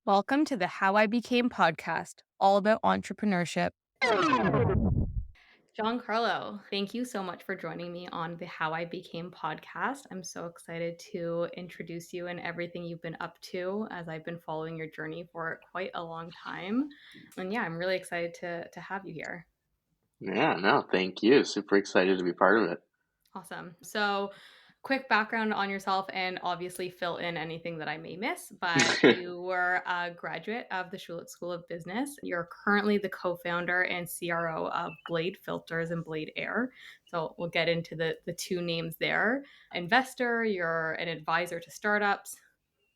Welcome to the How I Became podcast, all about entrepreneurship. Giancarlo, thank you so much for joining me on the How I Became podcast. I'm so excited to introduce you and everything you've been up to as I've been following your journey for quite a long time. And yeah, I'm really excited to have you here. Yeah, no, thank you. Super excited to be part of it. Awesome. So, quick background on yourself and obviously fill in anything that I may miss. But you were a graduate of the Schulich School of Business. You're currently the co founder and CRO of Blade Filters and Blade Air. So, we'll get into the two names there. Investor, you're an advisor to startups.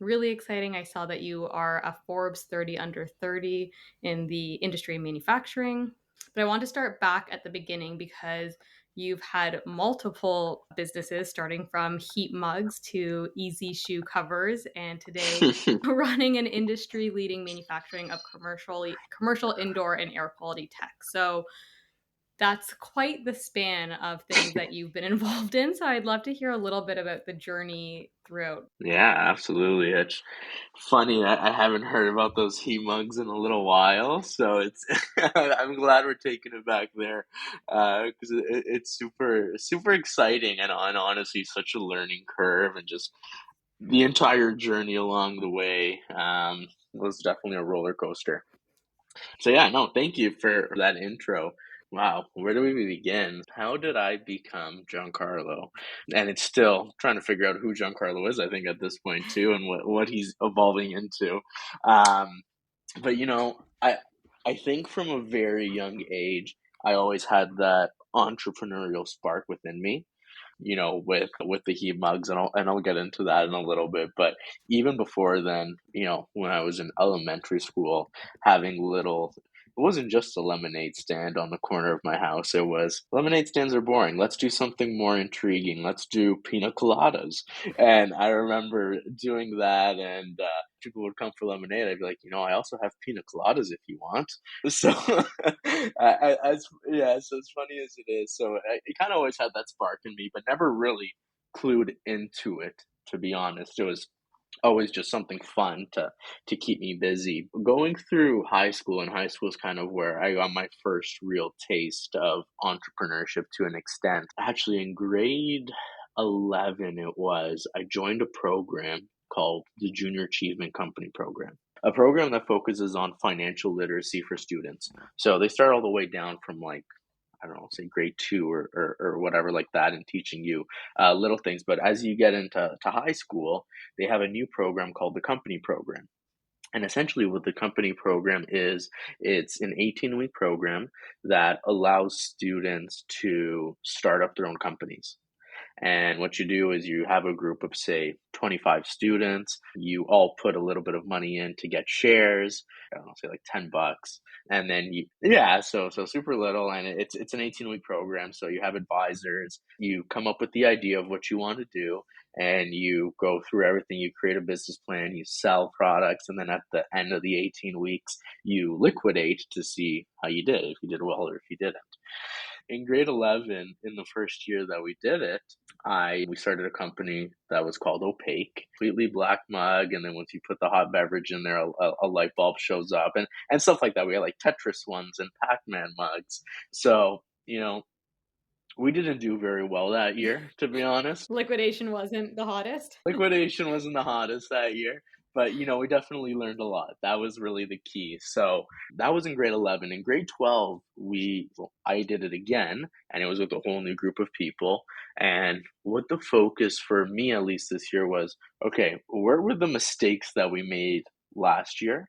Really exciting. I saw that you are a Forbes 30 under 30 in the industry of manufacturing. But I want to start back at the beginning because you've had multiple businesses starting from heat mugs to easy shoe covers and today running an industry leading manufacturing of commercial indoor and air quality tech. So that's quite the span of things that you've been involved in. So I'd love to hear a little bit about the journey throughout. Yeah, absolutely. It's funny. I haven't heard about those heat mugs in a little while, so it's I'm glad we're taking it back there because it's super exciting and honestly such a learning curve and just the entire journey along the way was definitely a roller coaster. So yeah, no, thank you for that intro. Wow, where do we begin? How did I become Giancarlo? And it's still trying to figure out who Giancarlo is, I think, at this point too, and what he's evolving into. Um, but I think from a very young age, I always had that entrepreneurial spark within me. With the heat mugs, and I'll get into that in a little bit. But even before then, when I was in elementary school, having little. It wasn't just a lemonade stand on the corner of my house. It was lemonade stands are boring. Let's do something more intriguing. Let's do pina coladas. And I remember doing that, and people would come for lemonade. I'd be like, I also have pina coladas if you want. So, so as funny as it is, so it kind of always had that spark in me, but never really clued into it. To be honest, it was always just something fun to keep me busy. Going through high school, and high school is kind of where I got my first real taste of entrepreneurship to an extent. Actually, in grade 11, I joined a program called the Junior Achievement Company Program, a program that focuses on financial literacy for students. So they start all the way down from like, I don't know, say grade two or whatever like that, and teaching you little things. But as you get into high school, they have a new program called the company program. And essentially, what the company program is, it's an 18-week program that allows students to start up their own companies. And what you do is you have a group of, say, 25 students. You all put a little bit of money in to get shares. I don't know, say like $10. And then so super little. And it's an 18-week program. So you have advisors. You come up with the idea of what you want to do, and you go through everything. You create a business plan, you sell products, and then at the end of the 18 weeks, you liquidate to see how you did, if you did well or if you didn't. In grade 11, in the first year that we did it, we started a company that was called Opaque, completely black mug, and then once you put the hot beverage in there, a light bulb shows up, and stuff like that. We had like Tetris ones and Pac-Man mugs. So, we didn't do very well that year, to be honest. Liquidation wasn't the hottest. Liquidation wasn't the hottest that year, but we definitely learned a lot. That was really the key. So that was in grade 11. In grade 12, I did it again, and it was with a whole new group of people. And what the focus for me, at least this year, was, okay, where were the mistakes that we made last year?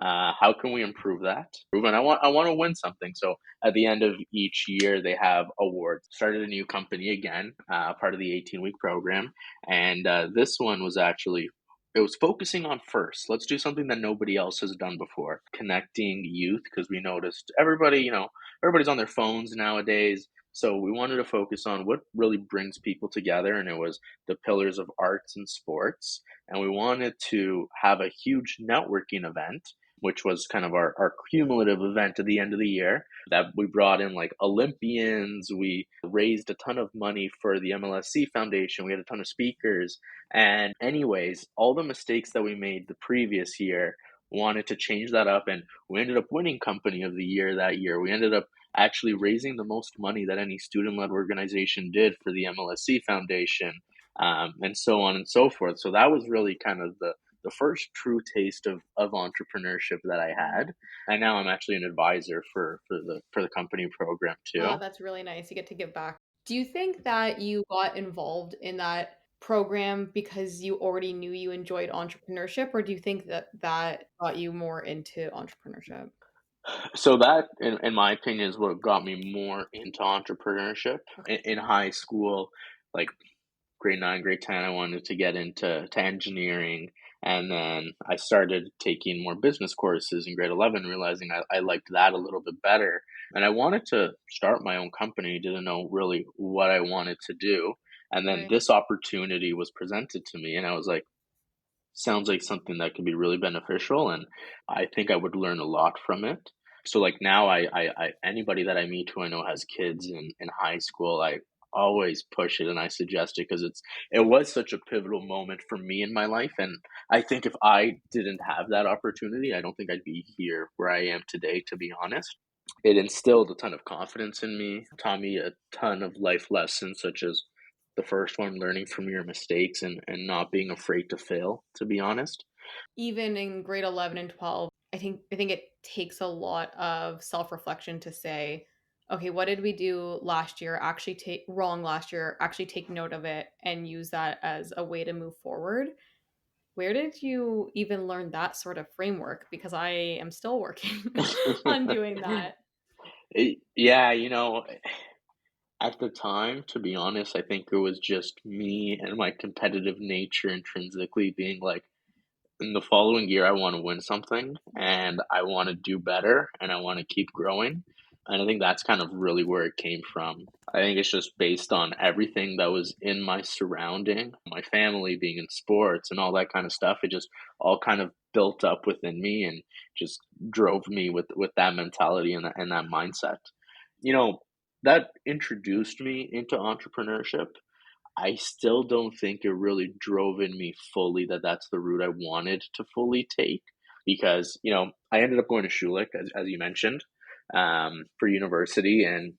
How can we improve that? And I want to win something. So at the end of each year, they have awards. Started a new company again, part of the 18-week program, and this one was actually. It was focusing on first. Let's do something that nobody else has done before. Connecting youth, because we noticed everybody's on their phones nowadays. So we wanted to focus on what really brings people together, and it was the pillars of arts and sports. And we wanted to have a huge networking event, which was kind of our cumulative event at the end of the year, that we brought in like Olympians. We raised a ton of money for the MLSC Foundation. We had a ton of speakers. And anyways, all the mistakes that we made the previous year, wanted to change that up, and we ended up winning company of the year that year. We ended up actually raising the most money that any student-led organization did for the MLSC Foundation, and so on and so forth. So that was really kind of the first true taste of entrepreneurship that I had. And now I'm actually an advisor for the company program Oh, too. that's really nice. You get to give back. Do you think that you got involved in that program because you already knew you enjoyed entrepreneurship, or do you think that that got you more into entrepreneurship? So that, in my opinion, is what got me more into entrepreneurship. Okay. In high school, like grade 9, grade 10, I wanted to get into engineering. And then I started taking more business courses in grade 11, realizing I liked that a little bit better. And I wanted to start my own company, didn't know really what I wanted to do. And then Right. this opportunity was presented to me, and I was like, sounds like something that could be really beneficial, and I think I would learn a lot from it. So, like, now I anybody that I meet who I know has kids in high school, I always push it and I suggest it because it was such a pivotal moment for me in my life, and I think if I didn't have that opportunity, I don't think I'd be here where I am today, to be honest. It instilled a ton of confidence in me, taught me a ton of life lessons, such as the first one, learning from your mistakes and not being afraid to fail, to be honest. Even in grade 11 and 12, I think it takes a lot of self-reflection to say, okay, what did we do last year? Actually take wrong last year, actually take note of it and use that as a way to move forward. Where did you even learn that sort of framework? Because I am still working on doing that. Yeah, at the time, to be honest, I think it was just me and my competitive nature intrinsically being like, in the following year, I want to win something and I want to do better and I want to keep growing. And I think that's kind of really where it came from. I think it's just based on everything that was in my surrounding, my family being in sports and all that kind of stuff. It just all kind of built up within me and just drove me with that mentality and that mindset. You know, that introduced me into entrepreneurship. I still don't think it really drove in me fully that that's the route I wanted to fully take because, I ended up going to Schulich, as you mentioned, for university. And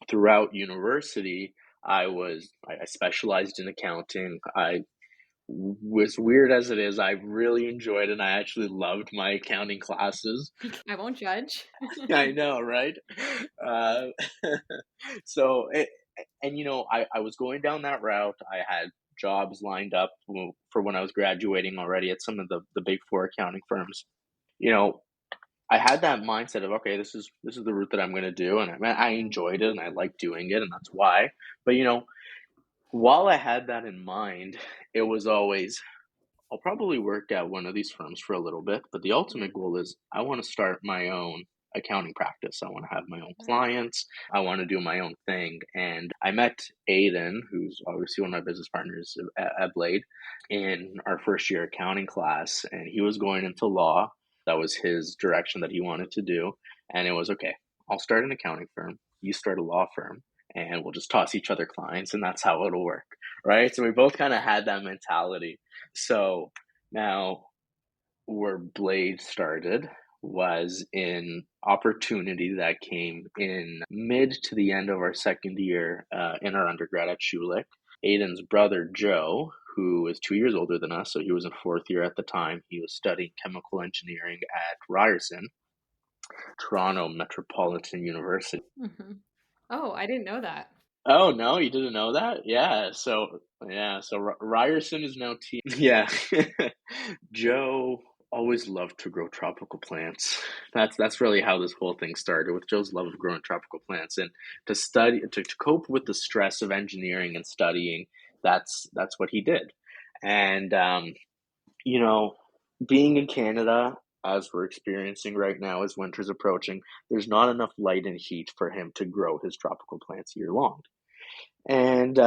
throughout university, I specialized in accounting. Was weird as it is, I really enjoyed it. And I actually loved my accounting classes. I won't judge. I know, right? Uh, so, I was going down that route. I had jobs lined up for when I was graduating already at some of the big four accounting firms. You know, I had that mindset of, okay, this is the route that I'm going to do, and I enjoyed it and I liked doing it, and that's why. But while I had that in mind, it was always, I'll probably work at one of these firms for a little bit, but the Yeah. ultimate goal is I want to start my own accounting practice. I want to have my own clients. I want to do my own thing. And I met Aiden, who's obviously one of my business partners at Blade, in our first year accounting class, and he was going into law. That was his direction that he wanted to do. And it was okay, I'll start an accounting firm, you start a law firm, and we'll just toss each other clients, and that's how it'll work. Right. So we both kind of had that mentality. So now where Blade started was in opportunity that came in mid to the end of our second year in our undergrad at Schulich. Aiden's brother Joe, who is 2 years older than us, so he was in fourth year at the time, he was studying chemical engineering at Ryerson, Toronto Metropolitan University. Mhm. Oh, I didn't know that. Oh, no, you didn't know that? Yeah, so Ryerson is now team. Yeah. Joe always loved to grow tropical plants. That's really how this whole thing started, with Joe's love of growing tropical plants, and to cope with the stress of engineering and studying. That's what he did. And you know, being in Canada, as we're experiencing right now as winter's approaching, there's not enough light and heat for him to grow his tropical plants year long. And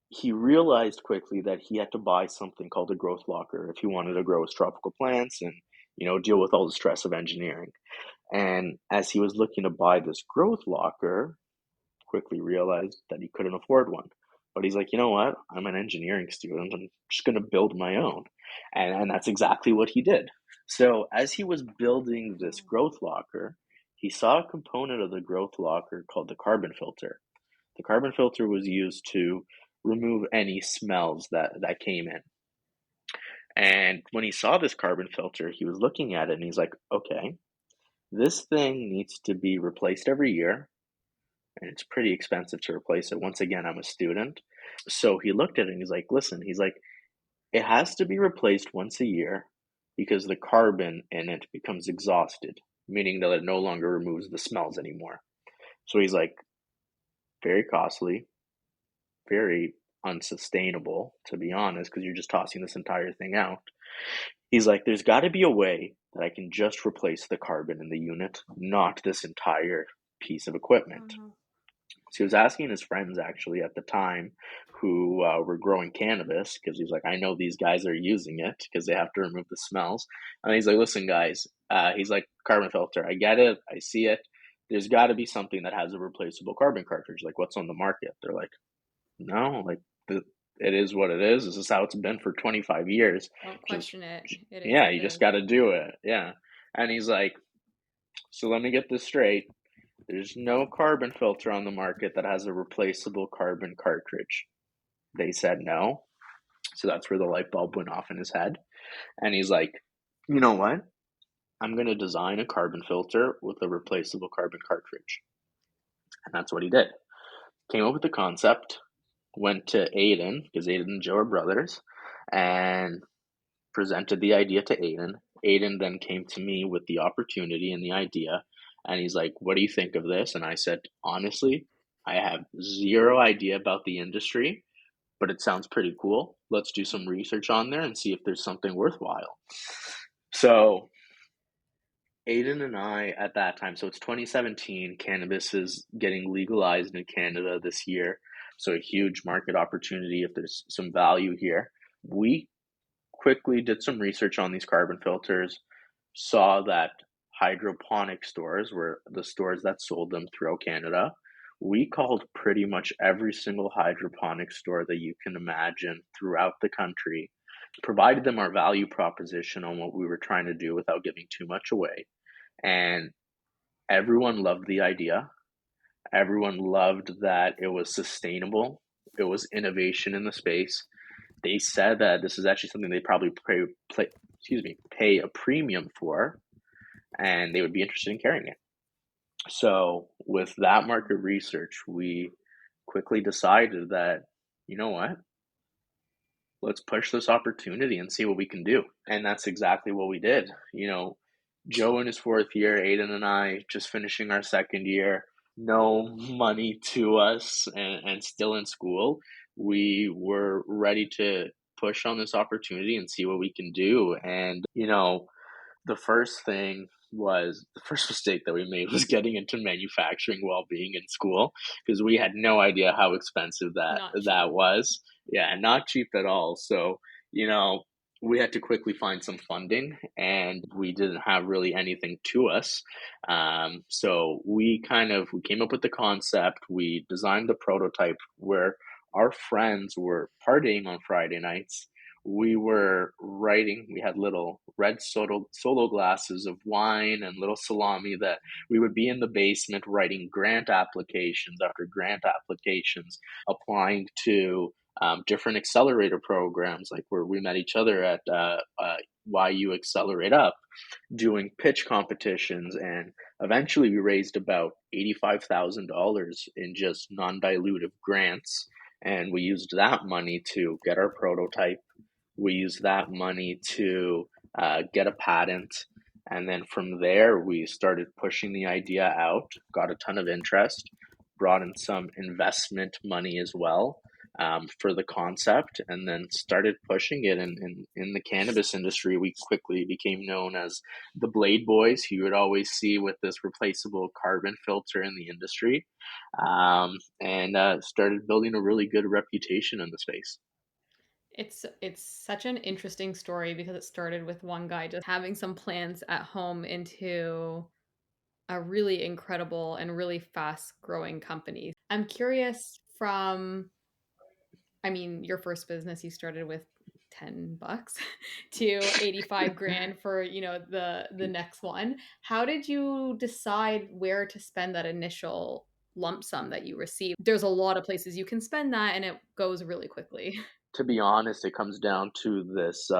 he realized quickly that he had to buy something called a growth locker if he wanted to grow his tropical plants and, deal with all the stress of engineering. And as he was looking to buy this growth locker, quickly realized that he couldn't afford one. But he's like, you know what? I'm an engineering student. I'm just going to build my own. And that's exactly what he did. So as he was building this growth locker, he saw a component of the growth locker called the carbon filter. The carbon filter was used to remove any smells that came in. And when he saw this carbon filter, he was looking at it and he's like, okay, this thing needs to be replaced every year, and it's pretty expensive to replace it. Once again, I'm a student. So he looked at it and he's like, listen, he's like, it has to be replaced once a year because the carbon in it becomes exhausted, meaning that it no longer removes the smells anymore. So he's like, very costly, very unsustainable, to be honest, because you're just tossing this entire thing out. He's like, there's got to be a way that I can just replace the carbon in the unit, not this entire piece of equipment. So he was asking his friends actually at the time who were growing cannabis because he's like, I know these guys are using it because they have to remove the smells. And he's like, listen, guys, he's like, carbon filter, I get it, I see it. There's got to be something that has a replaceable carbon cartridge. Like, what's on the market? They're like, no, like it is what it is. This is how it's been for 25 years. Don't Just question it. It is yeah, what you it just is. got to do it. Yeah. And he's like, so let me get this straight. There's no carbon filter on the market that has a replaceable carbon cartridge. They said no. So that's where the light bulb went off in his head. And he's like, you know what? I'm going to design a carbon filter with a replaceable carbon cartridge. And that's what he did. Came up with the concept, went to Aiden, because Aiden and Joe are brothers, and presented the idea to Aiden. Aiden then came to me with the opportunity and the idea, and he's like, what do you think of this? And I said, honestly, I have zero idea about the industry, but it sounds pretty cool. Let's do some research on there and see if there's something worthwhile. So Aiden and I at that time, so it's 2017, cannabis is getting legalized in Canada this year. So a huge market opportunity if there's some value here. We quickly did some research on these carbon filters, saw that hydroponic stores were the stores that sold them throughout Canada. We called pretty much every single hydroponic store that you can imagine throughout the country, provided them our value proposition on what we were trying to do without giving too much away. And everyone loved the idea. Everyone loved that it was sustainable. It was innovation in the space. They said that this is actually something they probably pay a premium for, and they would be interested in carrying it. So with that market research, we quickly decided that, you know what, let's push this opportunity and see what we can do. And that's exactly what we did. You know, Joe in his fourth year, Aiden and I just finishing our second year, no money to us, and still in school. We were ready to push on this opportunity and see what we can do. And, you know, the first mistake that we made was getting into manufacturing while being in school because we had no idea how expensive Not cheap. that was. Yeah, not cheap at all. So, you know, we had to quickly find some funding and we didn't have really anything to us. So we came up with the concept, we designed the prototype where our friends were partying on Friday nights. We were writing, we had little red solo glasses of wine and little salami that we would be in the basement writing grant applications after grant applications, applying to different accelerator programs, like where we met each other at YU Accelerate Up, doing pitch competitions, and eventually we raised about $85,000 in just non-dilutive grants, and we used that money to get our prototype. We used that money to get a patent. And then from there, we started pushing the idea out, got a ton of interest, brought in some investment money as well for the concept, and then started pushing it. And in the cannabis industry, we quickly became known as the Blade Boys, who you would always see with this replaceable carbon filter in the industry, and started building a really good reputation in the space. It's such an interesting story because it started with one guy just having some plans at home into a really incredible and really fast growing company. I'm curious from, I mean, your first business you started with $10 to 85 grand for, the next one. How did you decide where to spend that initial lump sum that you received? There's a lot of places you can spend that and it goes really quickly. To be honest, it comes down to this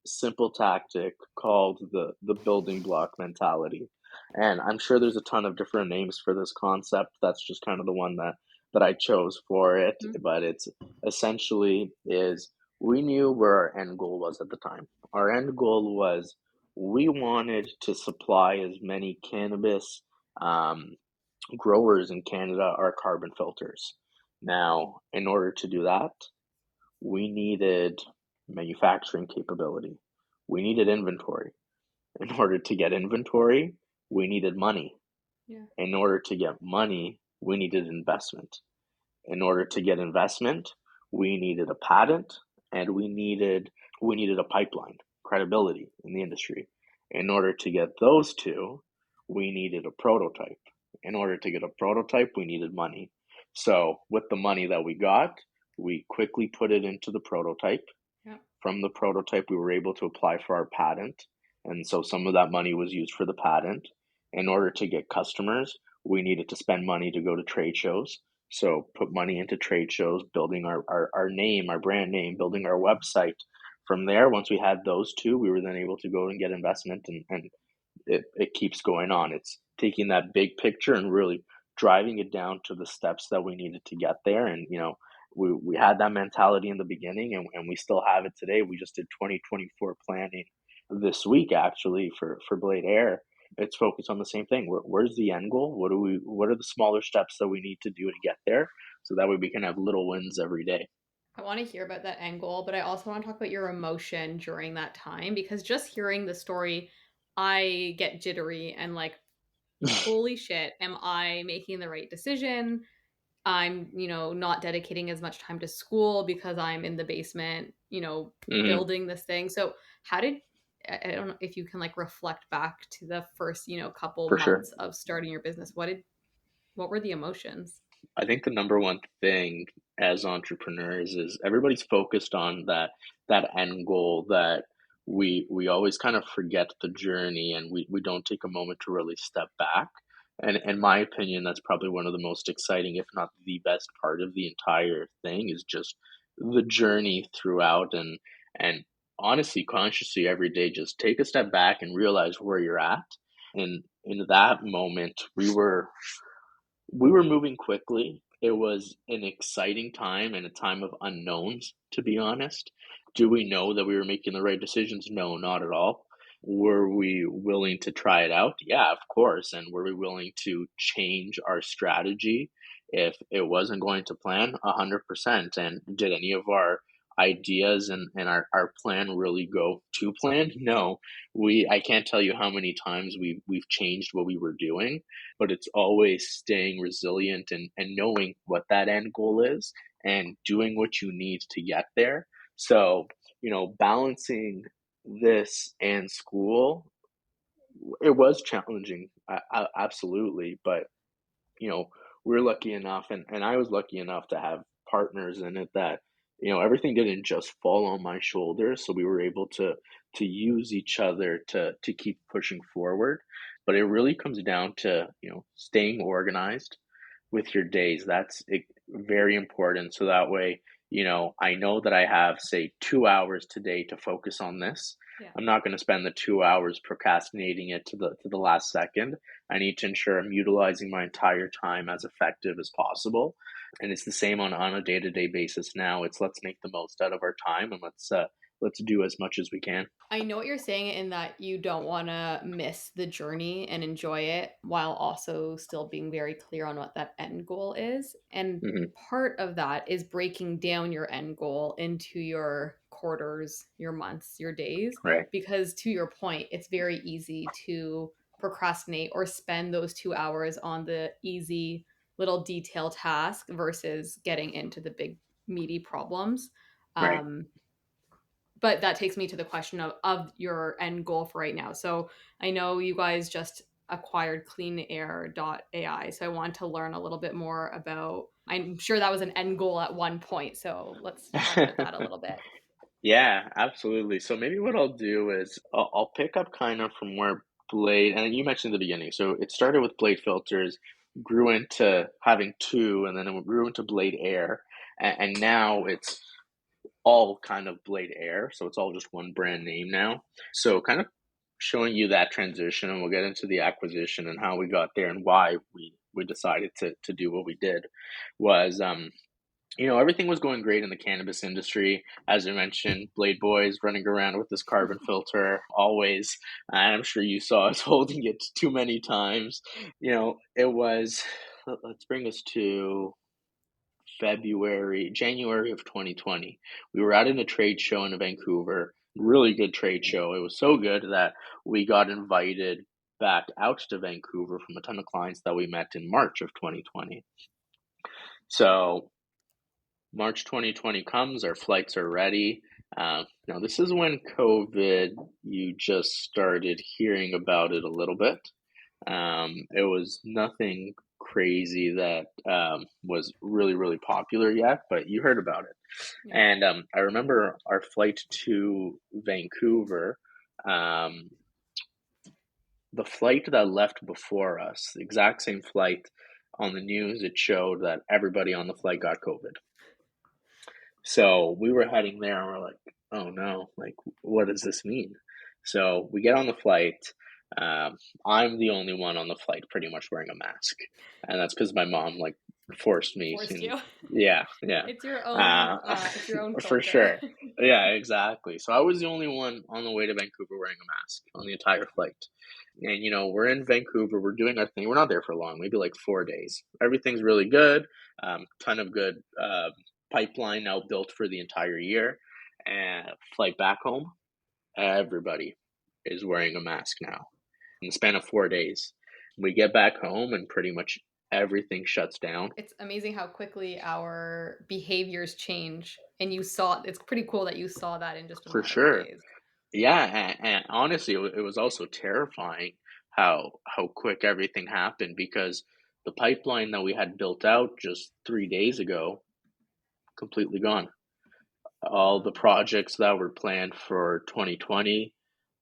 simple tactic called the building block mentality, and I'm sure there's a ton of different names for this concept. That's just kind of the one that I chose for it. Mhm. But it's essentially is we knew where our end goal was at the time. Our end goal was we wanted to supply as many cannabis um, growers in Canada our carbon filters. Now, in order to do that, we needed manufacturing capability. We needed inventory. In order to get inventory, we needed money. Yeah. In order to get money, we needed investment. In order to get investment, we needed a patent and we needed a pipeline, credibility in the industry. In order to get those two, we needed a prototype. In order to get a prototype, we needed money. So, with the money that we got, we quickly put it into the prototype. Yeah. From the prototype, we were able to apply for our patent. And so some of that money was used for the patent. In order to get customers, we needed to spend money to go to trade shows. So put money into trade shows, building our name, our brand name, building our website. From there, once we had those two, we were then able to go and get investment and it keeps going on. It's taking that big picture and really driving it down to the steps that we needed to get there. And, we had that mentality in the beginning and we still have it today. We just did 2024 planning this week actually for Blade Air. It's focused on the same thing. Where's the end goal? What are the smaller steps that we need to do to get there? So that way we can have little wins every day. I want to hear about that end goal, but I also want to talk about your emotion during that time because just hearing the story, I get jittery and like, holy shit, am I making the right decision? I'm, not dedicating as much time to school because I'm in the basement, Hmm. building this thing. So, how did I don't know if you can like reflect back to the first, couple For sure. months of starting your business. What were the emotions? I think the number one thing as entrepreneurs is everybody's focused on that end goal that we always kind of forget the journey and we don't take a moment to really step back. And in my opinion, that's probably one of the most exciting, if not the best part of the entire thing is just the journey throughout and honestly, consciously every day, just take a step back and realize where you're at. And in that moment, we were moving quickly. It was an exciting time and a time of unknowns, to be honest. Do we know that we were making the right decisions? No, not at all. Were we willing to try it out? Yeah, of course. And were we willing to change our strategy if it wasn't going to plan? 100%. And did any of our ideas and our plan really go to plan? No. I can't tell you how many times we've changed what we were doing, but it's always staying resilient and knowing what that end goal is and doing what you need to get there. So, balancing this and school, it was challenging, absolutely. But, you know, we're lucky enough, and I was lucky enough to have partners in it that, everything didn't just fall on my shoulders. So we were able to use each other to keep pushing forward. But it really comes down to, staying organized with your days. That's very important. So that way, I know that I have, say, 2 hours today to focus on this. Yeah. I'm not going to spend the 2 hours procrastinating it to the last second. I need to ensure I'm utilizing my entire time as effective as possible. And it's the same on a day-to-day basis now. It's let's make the most out of our time and let's do as much as we can. I know what you're saying in that you don't want to miss the journey and enjoy it while also still being very clear on what that end goal is. And Hmm. part of that is breaking down your end goal into your quarters, your months, your days. Right, Because to your point, it's very easy to procrastinate or spend those 2 hours on the easy little detail task versus getting into the big meaty problems. right. Um, but that takes me to the question of your end goal for right now. So I know you guys just acquired cleanair.ai. So I want to learn a little bit more about, I'm sure that was an end goal at one point. So let's chat about that a little bit. Yeah, absolutely. So maybe what I'll do is I'll pick up kind of from where Blade, and you mentioned in the beginning. So it started with Blade filters, grew into having two, and then it grew into Blade Air, and now it's all kind of Blade Air. So it's all just one brand name now. So kind of showing you that transition, and we'll get into the acquisition and how we got there and why we decided to do what we did was everything was going great in the cannabis industry. As I mentioned, Blade Boys running around with this carbon filter always. And I'm sure you saw us holding it too many times. It was, let's bring us to January of 2020. We were out in a trade show in Vancouver, really good trade show. It was so good that we got invited back out to Vancouver from a ton of clients that we met in March of 2020. So March 2020 comes, our flights are ready. Now, this is when COVID, you just started hearing about it a little bit. It was nothing crazy that was really, really popular yet, but you heard about it. Yeah. And I remember our flight to Vancouver, the flight that left before us, the exact same flight on the news, it showed that everybody on the flight got COVID. So we were heading there and we're like, oh no, like, what does this mean? So we get on the flight. I'm the only one on the flight pretty much wearing a mask. And that's because my mom like forced me Forced to, you. yeah, yeah. It's your Uh, own for filter. sure. Yeah, exactly. So I was the only one on the way to Vancouver wearing a mask on the entire flight. And we're in Vancouver, we're doing our thing. We're not there for long, maybe like 4 days. Everything's really good. Ton of good pipeline now built for the entire year. And flight back home, everybody is wearing a mask now in the span of 4 days. We get back home and pretty much everything shuts down. It's amazing how quickly our behaviors change. And it's pretty cool that you saw that in just a For matter of sure. days. Yeah, and honestly, it was also terrifying how quick everything happened because the pipeline that we had built out just 3 days ago, completely gone. All the Wow. projects that were planned for 2020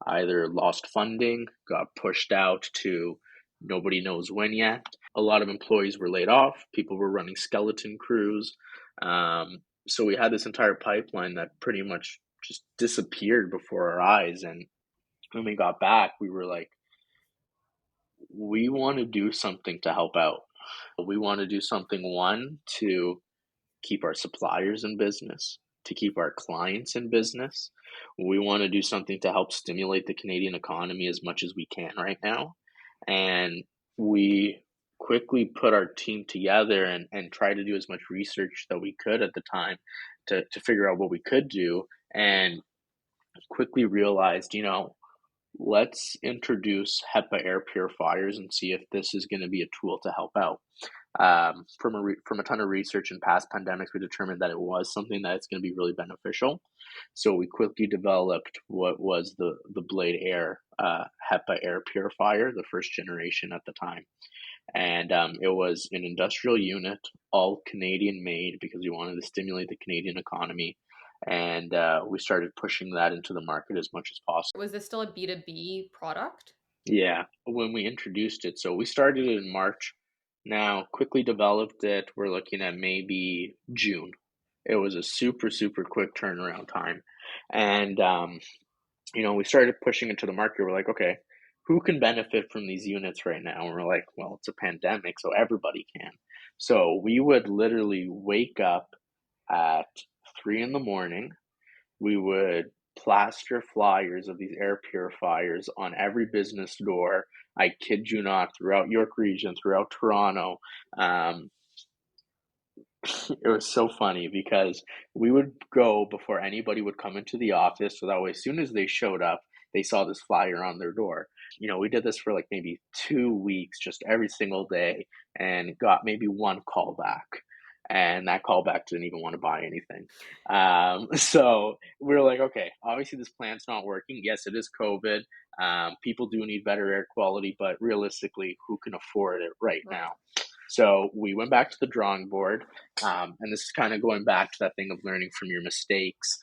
either lost funding, got pushed out to nobody knows when yet. A lot of employees were laid off. People were running skeleton crews. So we had this entire pipeline that pretty much just disappeared before our eyes. And when we got back, we were like, we want to do something to help out. We want to do something, one, to keep our suppliers in business, to keep our clients in business. We want to do something to help stimulate the Canadian economy as much as we can right now. And we quickly put our team together and try to do as much research that we could at the time to figure out what we could do, and quickly realized, let's introduce HEPA air purifiers and see if this is going to be a tool to help out. From a ton of research in past pandemics, we determined that it was something that's going to be really beneficial. So we quickly developed what was the Blade Air HEPA air purifier, the first generation at the time. And it was an industrial unit, all Canadian made, because we wanted to stimulate the Canadian economy. And we started pushing that into the market as much as possible. Was this still a B2B product? Yeah, when we introduced it. So we started it in March. Now, quickly developed it. We're looking at maybe June. It was a super, super quick turnaround time. And, we started pushing into the market. We're like, okay, who can benefit from these units right now? And we're like, well, it's a pandemic, so everybody can. So we would literally wake up at 3 in the morning. We would plaster flyers of these air purifiers on every business door. I kid you not, throughout York Region, throughout Toronto. Um, it was so funny because we would go before anybody would come into the office. So that way, as soon as they showed up, they saw this flyer on their door. We did this for like maybe 2 weeks, just every single day, and got maybe one call back. And that callback didn't even want to buy anything. So we are like, okay, obviously this plan's not working. Yes, it is COVID. People do need better air quality, but realistically, who can afford it right now? So we went back to the drawing board, and this is kind of going back to that thing of learning from your mistakes.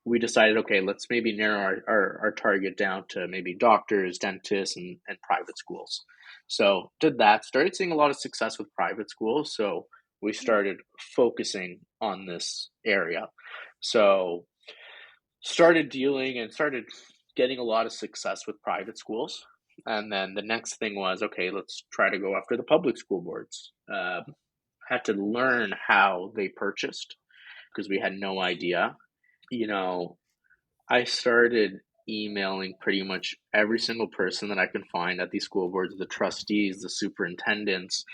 we decided, okay, let's maybe narrow our target down to maybe doctors, dentists, and private schools. So did that, started seeing a lot of success with private schools. So we started focusing on this area. So started dealing and started getting a lot of success with private schools. And then the next thing was, okay, let's try to go after the public school boards. Had to learn how they purchased because we had no idea. You know, I started emailing pretty much every single person that I can find at these school boards, the trustees, the superintendents,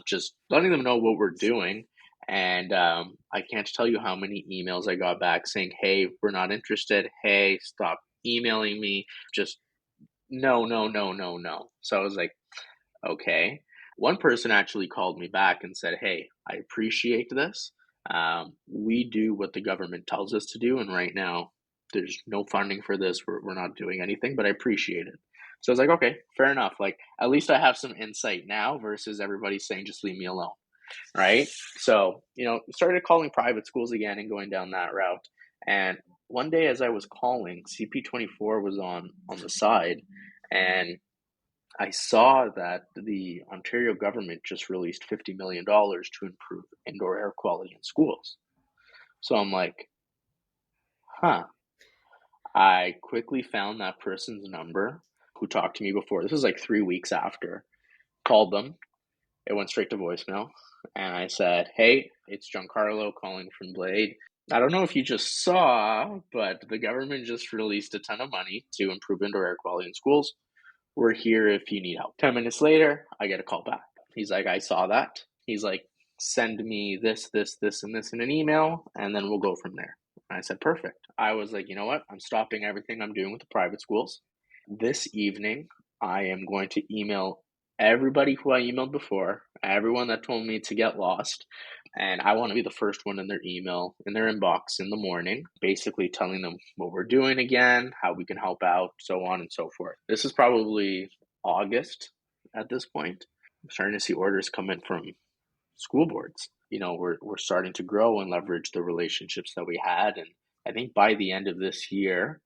just letting them know what we're doing. And I can't tell you how many emails I got back saying, hey, we're not interested. Hey, stop emailing me. Just no, no, no, no, no. So I was like, okay. One person actually called me back and said, hey, I appreciate this. We do what the government tells us to do. And right now, there's no funding for this. We're not doing anything, but I appreciate it. So I was like, okay, fair enough. Like, at least I have some insight now versus everybody saying, just leave me alone. Right. So, started calling private schools again and going down that route. And one day as I was calling, CP24 was on the side, and I saw that the Ontario government just released $50 million to improve indoor air quality in schools. So I'm like, huh. I quickly found that person's number who talked to me before. This was like 3 weeks after. Called them. It went straight to voicemail. And I said, hey, it's Giancarlo calling from Blade. I don't know if you just saw, but the government just released a ton of money to improve indoor air quality in schools. We're here if you need help. 10 minutes later, I get a call back. He's like, I saw that. He's like, send me this, this, this, and this in an email, and then we'll go from there. And I said, perfect. I was like, you know what? I'm stopping everything I'm doing with the private schools. This evening, I am going to email everybody who I emailed before, everyone that told me to get lost, and I want to be the first one in their email, in their inbox in the morning, basically telling them what we're doing again, how we can help out, so on and so forth. This is probably August at this point. I'm starting to see orders come in from school boards. We're starting to grow and leverage the relationships that we had. And I think by the end of this year,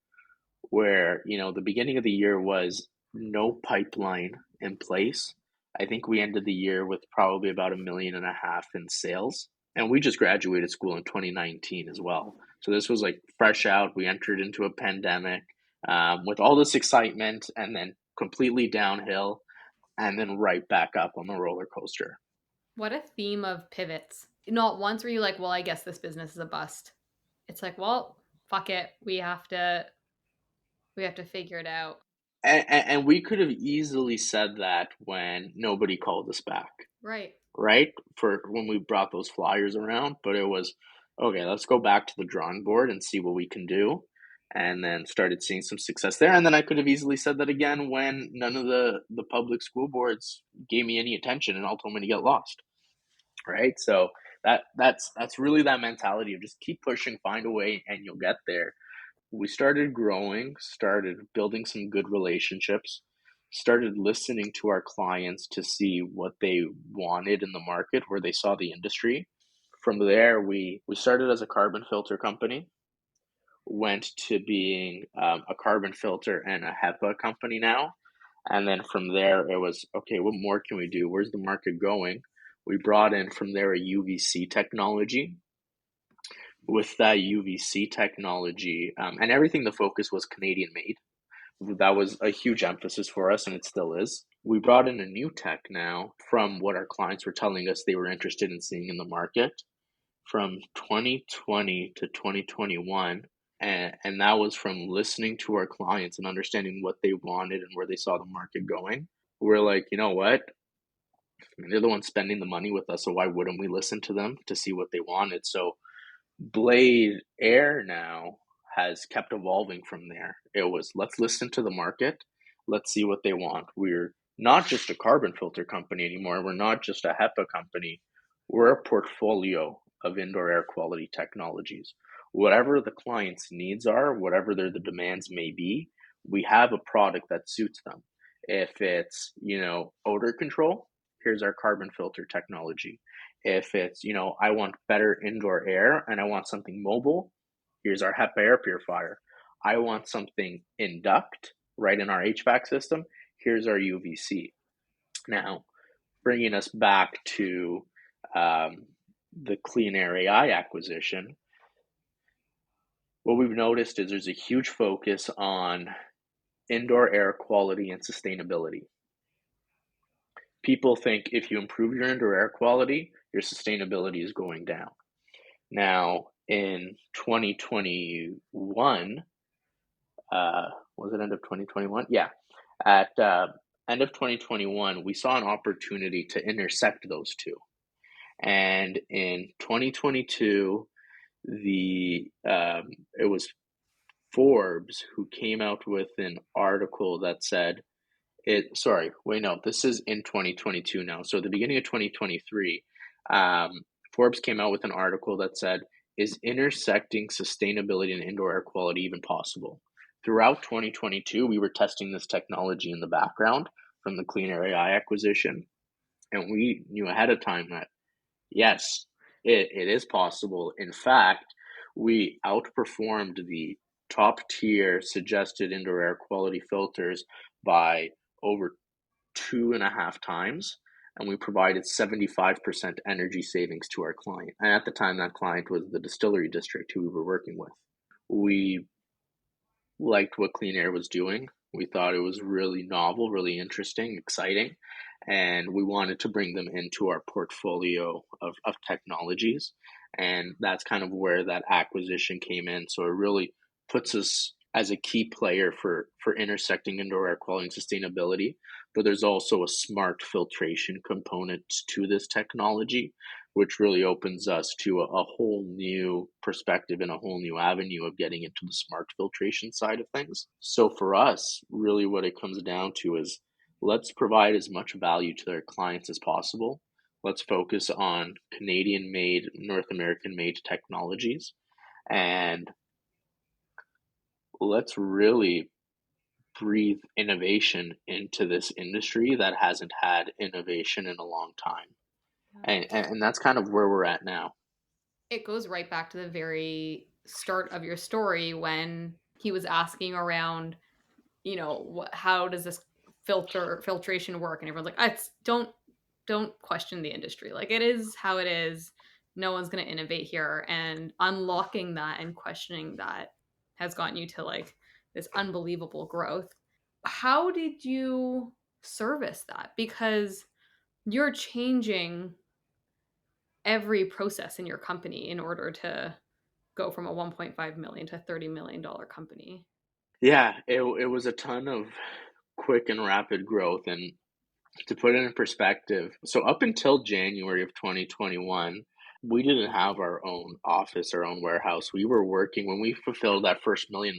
where, the beginning of the year was no pipeline in place, I think we ended the year with probably about 1.5 million in sales. And we just graduated school in 2019 as well. So this was like fresh out. We entered into a pandemic with all this excitement, and then completely downhill, and then right back up on the roller coaster. What a theme of pivots. Not once were you like, well, I guess this business is a bust. It's like, well, fuck it. We have to figure it out. And we could have easily said that when nobody called us back, Right. right? For when we brought those flyers around, but it was, okay, let's go back to the drawing board and see what we can do. And then started seeing some success there. And then I could have easily said that again when none of the public school boards gave me any attention and all told me to get lost. Right. So that's really that mentality of just keep pushing, find a way, and you'll get there. We started growing, started building some good relationships, started listening to our clients to see what they wanted in the market, where they saw the industry. From there, we started as a carbon filter company, went to being a carbon filter and a HEPA company now. And then from there, it was, okay, what more can we do? Where's the market going? We brought in from there a UVC technology. With that UVC technology, and everything, the focus was Canadian made. That was a huge emphasis for us, and it still is. We brought in a new tech now from what our clients were telling us they were interested in seeing in the market from 2020 to 2021. And that was from listening to our clients and understanding what they wanted and where they saw the market going. We're like, you know what? They're the ones spending the money with us, so why wouldn't we listen to them to see what they wanted? So Blade Air now has kept evolving from there. It was, let's listen to the market, let's see what they want. We're not just a carbon filter company anymore. We're not just a HEPA company. We're a portfolio of indoor air quality technologies. Whatever the client's needs are, whatever the demands may be, we have a product that suits them. If it's, odor control, here's our carbon filter technology. If it's, I want better indoor air and I want something mobile, here's our HEPA air purifier. I want something in duct, right in our HVAC system, here's our UVC. Now, bringing us back to the Clean Air AI acquisition, what we've noticed is there's a huge focus on indoor air quality and sustainability. People think if you improve your indoor air quality, your sustainability is going down. Now, in 2021, was it end of 2021? Yeah. At end of 2021, we saw an opportunity to intersect those two. And in 2022, it was Forbes who came out with an article that said this is in 2022 now. So at the beginning of 2023, Forbes came out with an article that said, is intersecting sustainability and indoor air quality even possible? Throughout 2022, we were testing this technology in the background from the Clean Air AI acquisition. And we knew ahead of time that, yes, it is possible. In fact, we outperformed the top tier suggested indoor air quality filters by over 2.5 times, and we provided 75% energy savings to our client. And at the time, that client was the distillery district who we were working with. We liked what Clean Air was doing. We thought it was really novel, really interesting, exciting, and we wanted to bring them into our portfolio of technologies. And that's kind of where that acquisition came in. So it really puts us as a key player for intersecting indoor air quality and sustainability. But there's also a smart filtration component to this technology, which really opens us to a whole new perspective and a whole new avenue of getting into the smart filtration side of things. So for us, really what it comes down to is let's provide as much value to their clients as possible. Let's focus on Canadian-made, North American-made technologies, and let's really breathe innovation into this industry that hasn't had innovation in a long time. And that's kind of where we're at now. It goes right back to the very start of your story when he was asking around, how does this filtration work? And everyone's like, don't question the industry. Like, it is how it is. No one's going to innovate here. And unlocking that and questioning that has gotten you to like this unbelievable growth. How did you service that? Because you're changing every process in your company in order to go from a 1.5 million to $30 million company. Yeah, it was a ton of quick and rapid growth. And to put it in perspective, so up until January of 2021, we didn't have our own office, our own warehouse. We were working, when we fulfilled that first 1.5 million,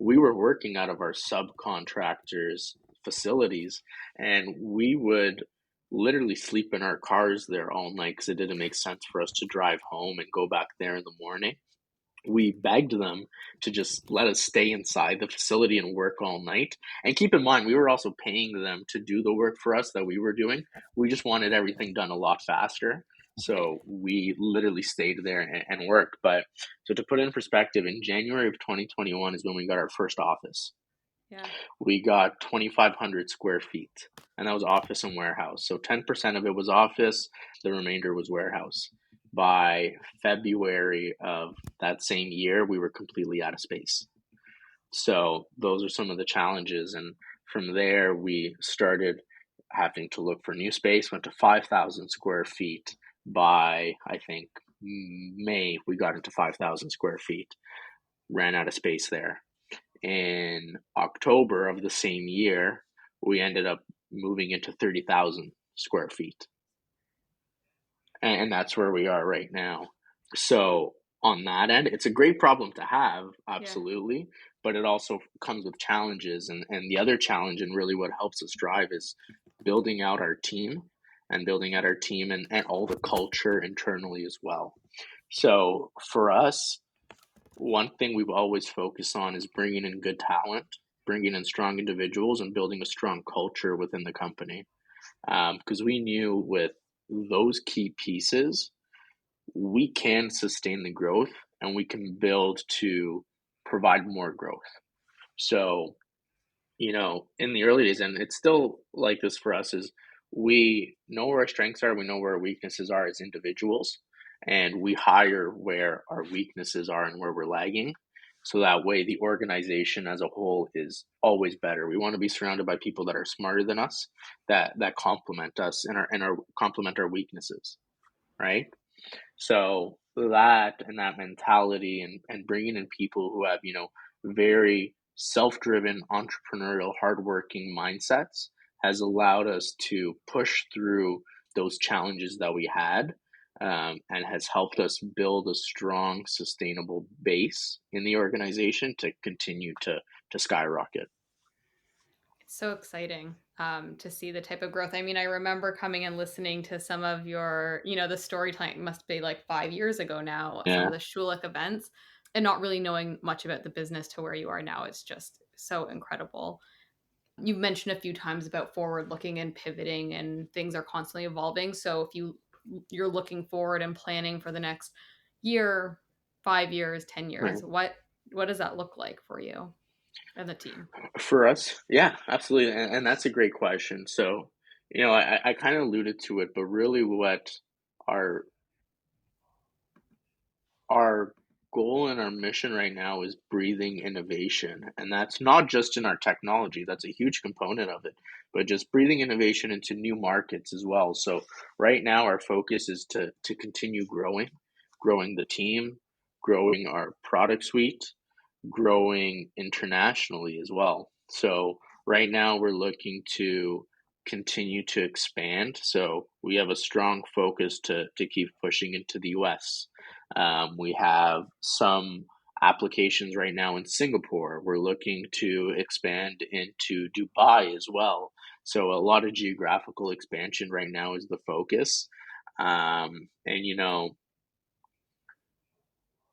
we were working out of our subcontractors' facilities, and we would literally sleep in our cars there all night because it didn't make sense for us to drive home and go back there in the morning. We begged them to just let us stay inside the facility and work all night. And keep in mind, we were also paying them to do the work for us that we were doing. We just wanted everything done a lot faster. So we literally stayed there and worked. But so to put it in perspective, in January of 2021 is when we got our first office. Yeah. We got 2,500 square feet, and that was office and warehouse. So 10% of it was office, the remainder was warehouse. By February of that same year, we were completely out of space. So those are some of the challenges. And from there, we started having to look for new space, went to 5,000 square feet. By, I think, May, we got into 5,000 square feet, ran out of space there. In October of the same year, we ended up moving into 30,000 square feet. And that's where we are right now. So on that end, it's a great problem to have, absolutely. Yeah. But it also comes with challenges. And the other challenge, and really what helps us drive, is building out our team and all the culture internally as well. So for us, one thing we've always focused on is bringing in good talent, bringing in strong individuals, and building a strong culture within the company. Because we knew with those key pieces, we can sustain the growth and we can build to provide more growth. So, in the early days, and it's still like this for us, is we know where our strengths are, we know where our weaknesses are as individuals, and we hire where our weaknesses are and where we're lagging. So that way, the organization as a whole is always better. We want to be surrounded by people that are smarter than us, that complement us and our complement our weaknesses, right? So that mentality and bringing in people who have, very self-driven, entrepreneurial, hardworking mindsets has allowed us to push through those challenges that we had, and has helped us build a strong, sustainable base in the organization to continue to skyrocket. It's so exciting to see the type of growth. I mean, I remember coming and listening to some of your, the storytelling must be like 5 years ago now, some Yeah, of the Schulich events, and not really knowing much about the business to where you are now. It's just so incredible. You've mentioned a few times about forward looking and pivoting, and things are constantly evolving. So if you're looking forward and planning for the next year, 5 years, 10 years, right. what does that look like for you and the team? For us, yeah, absolutely, and that's a great question. So, I kind of alluded to it, but really, what our our goal and our mission right now is breathing innovation, and that's not just in our technology. That's a huge component of it, but just breathing innovation into new markets as well. So, right now, our focus is to continue growing the team, growing our product suite, growing internationally as well. So right now we're looking to continue to expand. So we have a strong focus to keep pushing into the US. We have some applications right now in Singapore. We're looking to expand into Dubai as well. So a lot of geographical expansion right now is the focus. And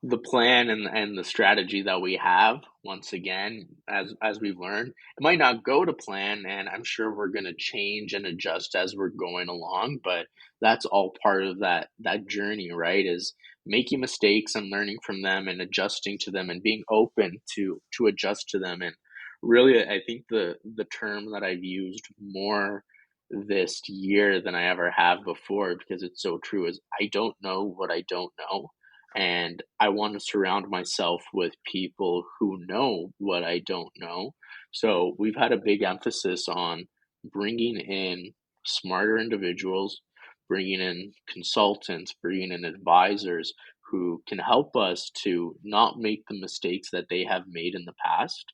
the plan and the strategy that we have, once again, as we've learned, it might not go to plan, and I'm sure we're going to change and adjust as we're going along, but that's all part of that journey, right? Is making mistakes and learning from them and adjusting to them and being open to adjust to them. And really, I think the term that I've used more this year than I ever have before, because it's so true, is I don't know what I don't know, and I want to surround myself with people who know what I don't know. So we've had a big emphasis on bringing in smarter individuals, bringing in consultants, bringing in advisors who can help us to not make the mistakes that they have made in the past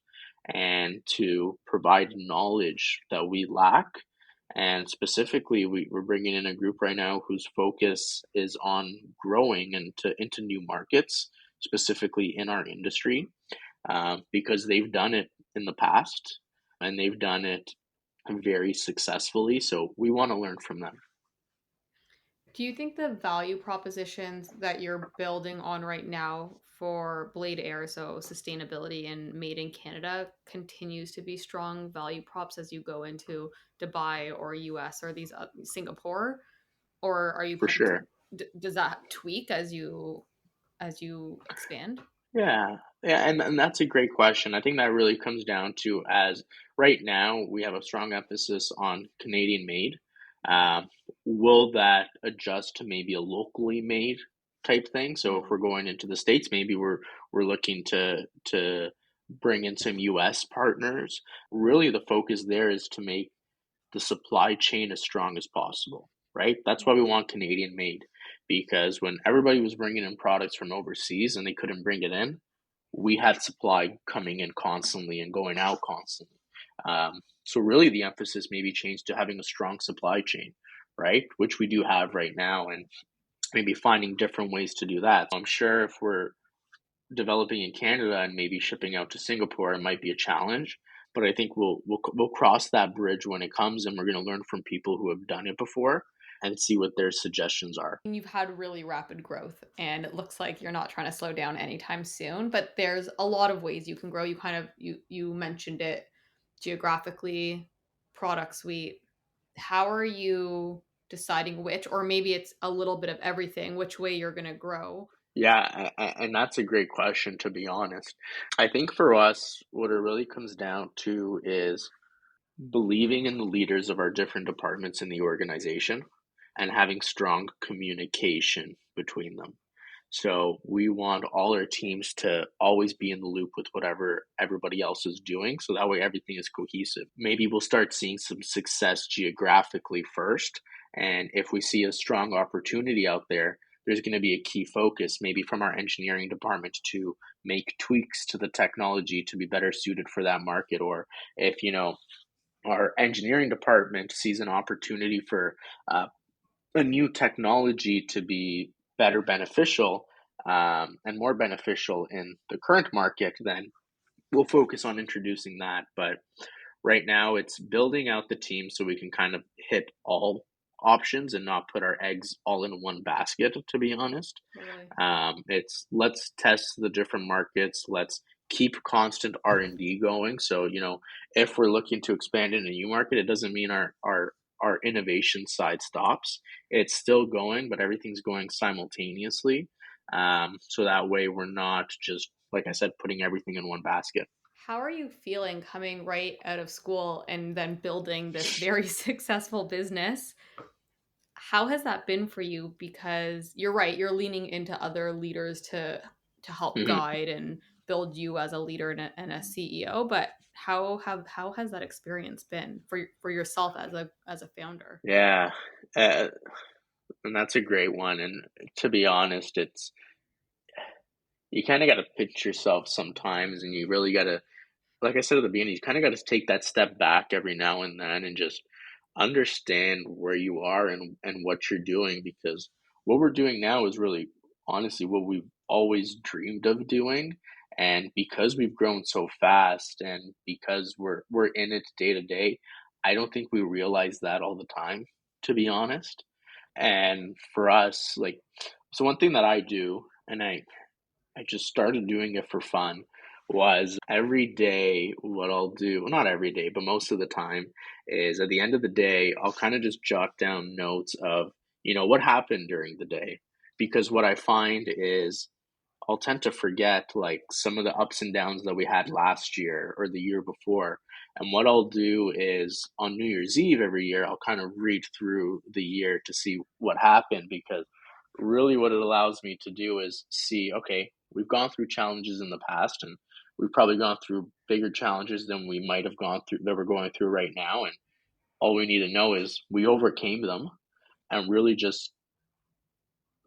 and to provide knowledge that we lack. And specifically, we're bringing in a group right now whose focus is on growing into new markets, specifically in our industry, because they've done it in the past and they've done it very successfully. So we want to learn from them. Do you think the value propositions that you're building on right now for Blade Air, so sustainability and made in Canada, continues to be strong value props as you go into Dubai or US or these Singapore, or are you For sure. does that tweak as you expand? Yeah, yeah, and that's a great question. I think that really comes down to, as right now we have a strong emphasis on Canadian made. Um, will that adjust to maybe a locally made type thing? So if Mm. we're going into the States, maybe we're looking to bring in some US partners. Really, the focus there is to make the supply chain as strong as possible, right? That's why we want Canadian made, because when everybody was bringing in products from overseas and they couldn't bring it in, we had supply coming in constantly and going out constantly. So really, the emphasis maybe changed to having a strong supply chain, right? Which we do have right now, and maybe finding different ways to do that. I'm sure if we're developing in Canada and maybe shipping out to Singapore, it might be a challenge. But I think we'll cross that bridge when it comes, and we're going to learn from people who have done it before and see what their suggestions are. You've had really rapid growth and it looks like you're not trying to slow down anytime soon, but there's a lot of ways you can grow. You kind of you mentioned it geographically, product suite. How are you deciding which, or maybe it's a little bit of everything, which way you're going to grow? Yeah, and that's a great question, to be honest. I think for us, what it really comes down to is believing in the leaders of our different departments in the organization and having strong communication between them. So we want all our teams to always be in the loop with whatever everybody else is doing. So that way everything is cohesive. Maybe we'll start seeing some success geographically first. And if we see a strong opportunity out there, there's going to be a key focus, maybe from our engineering department, to make tweaks to the technology to be better suited for that market. Or if, our engineering department sees an opportunity for uh, a new technology to be better beneficial, and more beneficial in the current market, then we'll focus on introducing that. But right now, it's building out the team so we can kind of hit all options and not put our eggs all in one basket, to be honest. Totally. It's let's test the different markets. Let's keep constant R&D going. So, if we're looking to expand in a new market, it doesn't mean our innovation side stops. It's still going, but everything's going simultaneously. So that way we're not just, like I said, putting everything in one basket. How are you feeling coming right out of school and then building this very successful business? How has that been for you? Because you're right, you're leaning into other leaders to help Mhm. guide and build you as a leader and a CEO. But how has that experience been for yourself as a founder? Yeah, uh, and that's a great one. And to be honest, it's you kind of got to pitch yourself sometimes, and you really got to, like I said at the beginning, you kind of got to take that step back every now and then and just understand where you are and what you're doing, because what we're doing now is really honestly what we've always dreamed of doing. And because we've grown so fast and because we're in it day to day, I don't think we realize that all the time, to be honest. And for us, like, so one thing that I do, and I just started doing it for fun, was every day what I'll do, well, not every day, but most of the time, is at the end of the day, I'll kind of just jot down notes of, what happened during the day. Because what I find is I'll tend to forget like some of the ups and downs that we had last year or the year before. And what I'll do is on New Year's Eve every year, I'll kind of read through the year to see what happened, because really what it allows me to do is see, okay, we've gone through challenges in the past and we've probably gone through bigger challenges than we might have gone through that we're going through right now. And all we need to know is we overcame them, and really just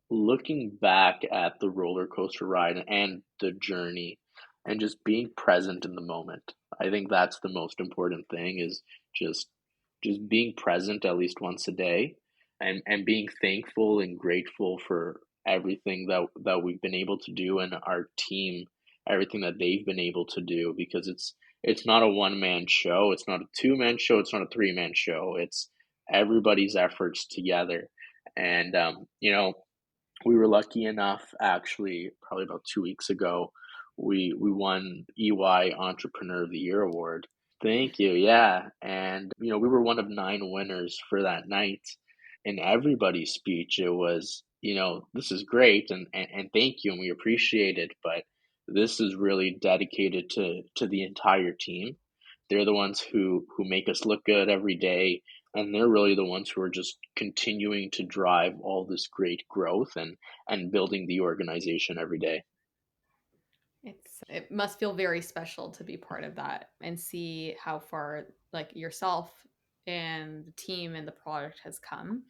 looking back at the roller coaster ride and the journey and just being present in the moment. I think that's the most important thing, is just being present at least once a day, and being thankful and grateful for everything that we've been able to do, and our team, everything that they've been able to do, because it's not a one-man show, it's not a two-man show, it's not a three-man show, it's everybody's efforts together. And we were lucky enough, actually, probably about 2 weeks ago, we won EY Entrepreneur of the Year award. Thank you. Yeah, and we were one of 9 winners for that night. In everybody's speech, it was, this is great, and thank you, and we appreciate it, but this is really dedicated to the entire team. They're the ones who make us look good every day, and they're really the ones who are just continuing to drive all this great growth and building the organization every day. It must feel very special to be part of that and see how far like yourself and the team and the product has come.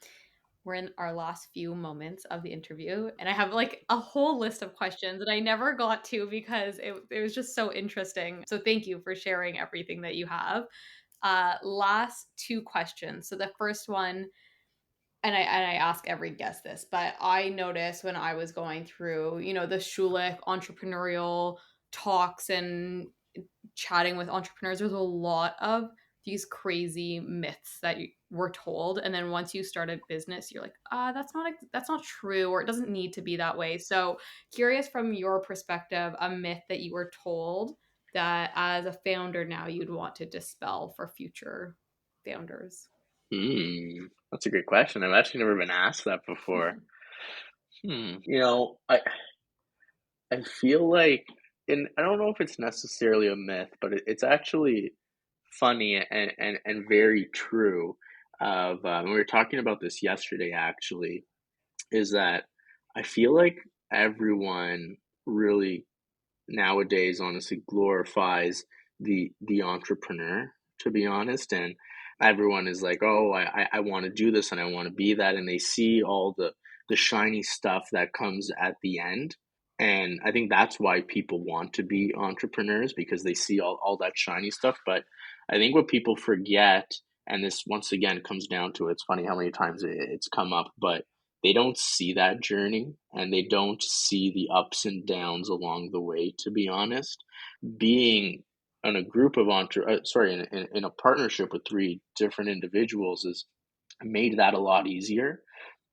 We're in our last few moments of the interview, and I have like a whole list of questions that I never got to because it was just so interesting. So thank you for sharing everything that you have. Last two questions. So the first one, and I ask every guest this, but I noticed when I was going through, the Schulich entrepreneurial talks and chatting with entrepreneurs, there's a lot of these crazy myths that were told, and then once you start a business, you're like, that's not true, or it doesn't need to be that way. So, curious from your perspective, a myth that you were told that as a founder now you'd want to dispel for future founders. That's a great question. I've actually never been asked that before. You know, I feel like, and I don't know if it's necessarily a myth, but it's actually funny and very true. We were talking about this yesterday, actually, is that I feel like everyone really nowadays honestly glorifies the entrepreneur, to be honest, and everyone is like, oh, I want to do this and I want to be that, and they see all the shiny stuff that comes at the end. And I think that's why people want to be entrepreneurs, because they see all that shiny stuff. But I think what people forget, and this once again comes down to, it's funny how many times it's come up, but they don't see that journey and they don't see the ups and downs along the way, to be honest. Being in a group of in a partnership with three different individuals has made that a lot easier.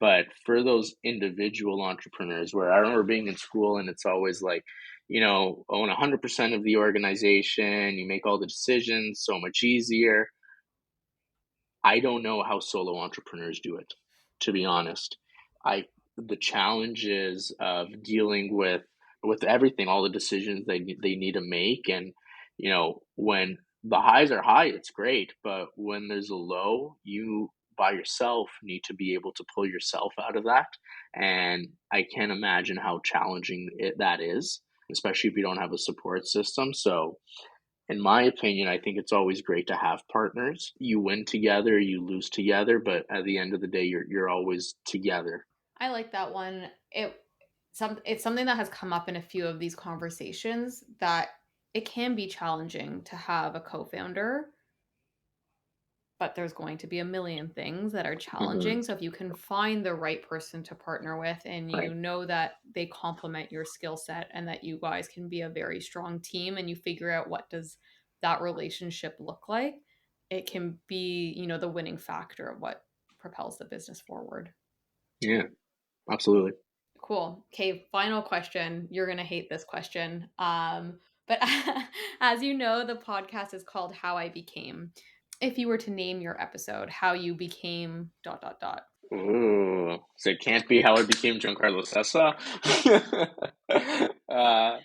But for those individual entrepreneurs, where I remember being in school and it's always like, own 100% of the organization, you make all the decisions so much easier. I don't know how solo entrepreneurs do it, to be honest. I The challenges of dealing with everything, all the decisions they need to make, and when the highs are high, it's great, but when there's a low, you by yourself need to be able to pull yourself out of that, and I can't imagine how challenging that is, especially if you don't have a support system. So in my opinion, I think it's always great to have partners. You win together, you lose together, but at the end of the day, you're always together. I like that one. It's something that has come up in a few of these conversations, that it can be challenging to have a co-founder, but there's going to be a million things that are Hmm. challenging. So if you can find the right person to partner with, and Right. you know that they complement your skill set and that you guys can be a very strong team, and you figure out what does that relationship look like, it can be, the winning factor of what propels the business forward. Yeah, absolutely. Cool. Okay, final question. You're going to hate this question. But as you know, the podcast is called How I Became. If you were to name your episode, how you became dot dot dot. Ooh, so it can't be how I became Giancarlo Sessa. uh,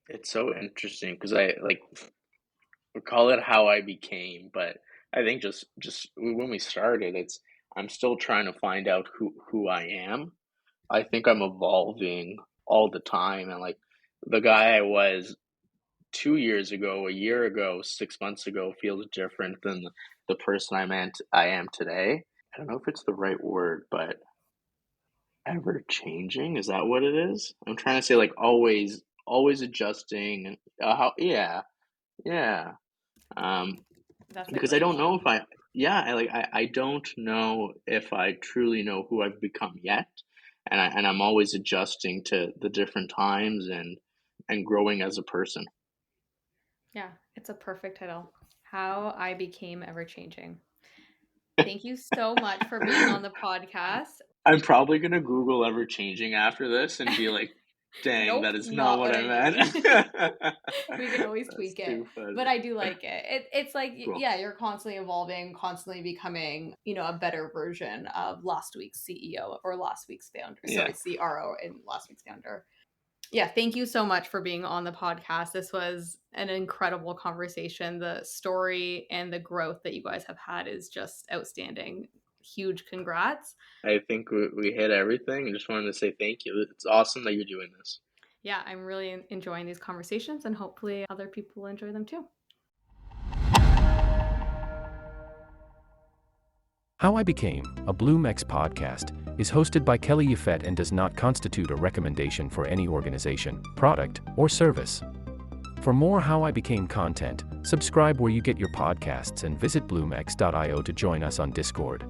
it's so interesting because I like we call it how I became, but I think just when we started, I'm still trying to find out who I am. I think I'm evolving all the time, and like the guy I was 2 years ago, a year ago, 6 months ago feels different than the person I am today. I don't know if it's the right word, but ever changing, is that what it is? I'm trying to say like always adjusting, and how yeah, yeah. Um, That's a because I great don't know one. if I don't know if I truly know who I've become yet, and I'm always adjusting to the different times and growing as a person. Yeah, it's a perfect title. How I Became Ever Changing. Thank you so much for being on the podcast. I'm probably gonna Google ever changing after this and be like, "Dang, Nope, that is not not what what I I meant." mean. We can always That's tweak it, too but funny. I do like it. It's like, Cool. yeah, you're constantly evolving, constantly becoming, a better version of last week's CEO or last week's founder. Yeah. Sorry, CRO and last week's founder. Yeah, thank you so much for being on the podcast. This was an incredible conversation. The story and the growth that you guys have had is just outstanding. Huge congrats. I think we hit everything. I just wanted to say thank you. It's awesome that you're doing this. Yeah, I'm really enjoying these conversations, and hopefully other people will enjoy them too. How I Became, a BloomX podcast, is hosted by Kelly Yafet and does not constitute a recommendation for any organization, product, or service. For more How I Became content, subscribe where you get your podcasts and visit bloomx.io to join us on Discord.